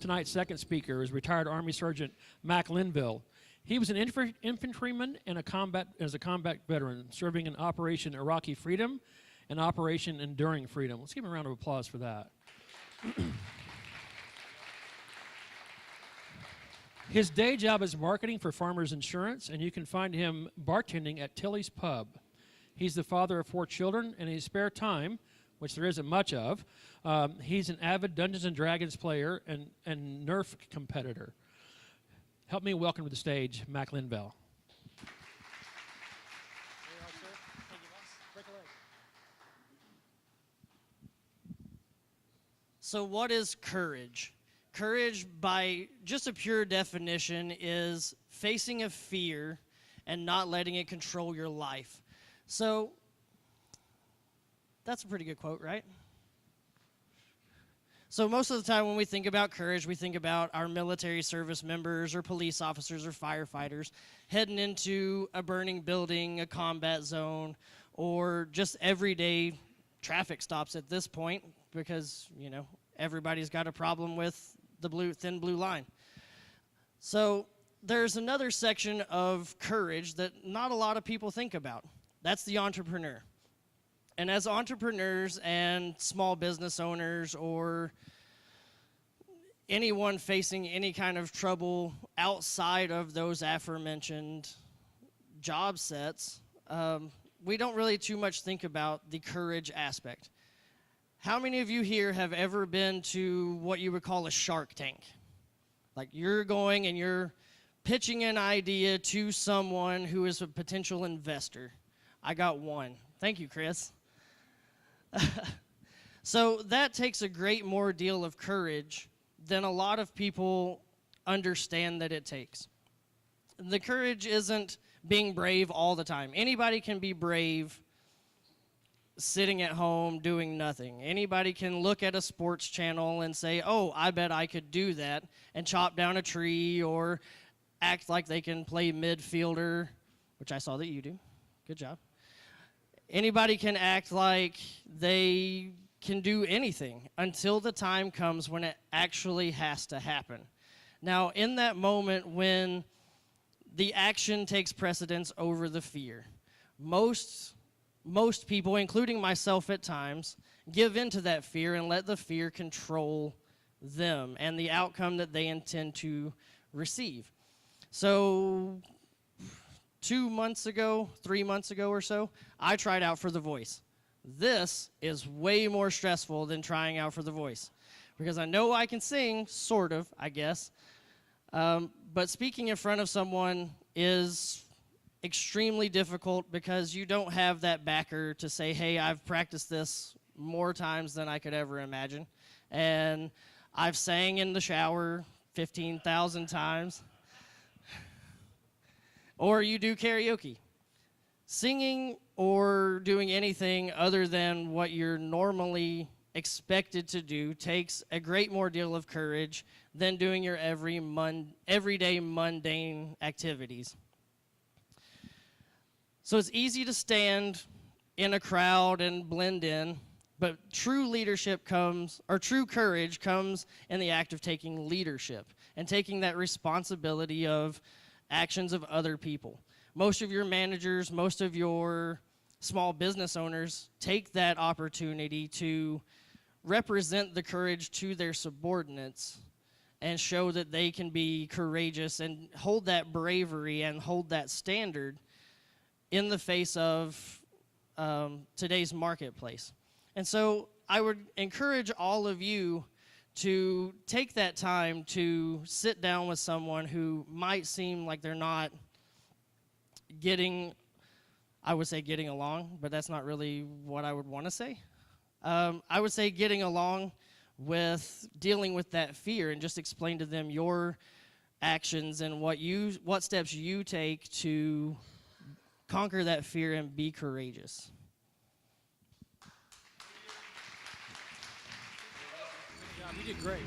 tonight's second speaker is retired Army Sargent Mack Linville. He was an infantryman and as a combat veteran, serving in Operation Iraqi Freedom and Operation Enduring Freedom. Let's give him a round of applause for that. His day job is marketing for Farmers Insurance, and you can find him bartending at Tilly's Pub. He's the father of 4 children, and in his spare time, which there isn't much of, he's an avid Dungeons & Dragons player and Nerf competitor. Help me welcome to the stage Mack Linville. So what is courage? Courage, by just a pure definition, is facing a fear and not letting it control your life. So that's a pretty good quote, right? So most of the time when we think about courage, we think about our military service members or police officers or firefighters heading into a burning building, a combat zone, or just everyday traffic stops at this point because, you know, everybody's got a problem with the thin blue line. So there's another section of courage that not a lot of people think about. That's the entrepreneur. And as entrepreneurs and small business owners or anyone facing any kind of trouble outside of those aforementioned job sets, we don't really too much think about the courage aspect. How many of you here have ever been to what you would call a Shark Tank? Like you're going and you're pitching an idea to someone who is a potential investor. I got one. Thank you, Chris. So that takes a great more deal of courage than a lot of people understand that it takes. The courage isn't being brave all the time. Anybody can be brave sitting at home doing nothing. Anybody can look at a sports channel and say, oh, I bet I could do that, and chop down a tree or act like they can play midfielder, which I saw that you do. Good job. Anybody can act like they can do anything until the time comes when it actually has to happen. Now, in that moment when the action takes precedence over the fear, most people, including myself at times, give into that fear and let the fear control them and the outcome that they intend to receive. So 3 months ago or so, I tried out for The Voice. This is way more stressful than trying out for The Voice because I know I can sing, sort of, I guess, but speaking in front of someone is extremely difficult because you don't have that backer to say, hey, I've practiced this more times than I could ever imagine, and I've sang in the shower 15,000 times. Or you do karaoke. Singing or doing anything other than what you're normally expected to do takes a great more deal of courage than doing your everyday mundane activities. So it's easy to stand in a crowd and blend in, but true courage comes in the act of taking leadership and taking that responsibility of actions of other people. Most of your managers, most of your small business owners take that opportunity to represent the courage to their subordinates and show that they can be courageous and hold that bravery and hold that standard in the face of today's marketplace. And so I would encourage all of you to take that time to sit down with someone who might seem like they're not getting along, but that's not really what I would want to say. I would say getting along with dealing with that fear and just explain to them your actions and what steps you take to conquer that fear and be courageous. You did great.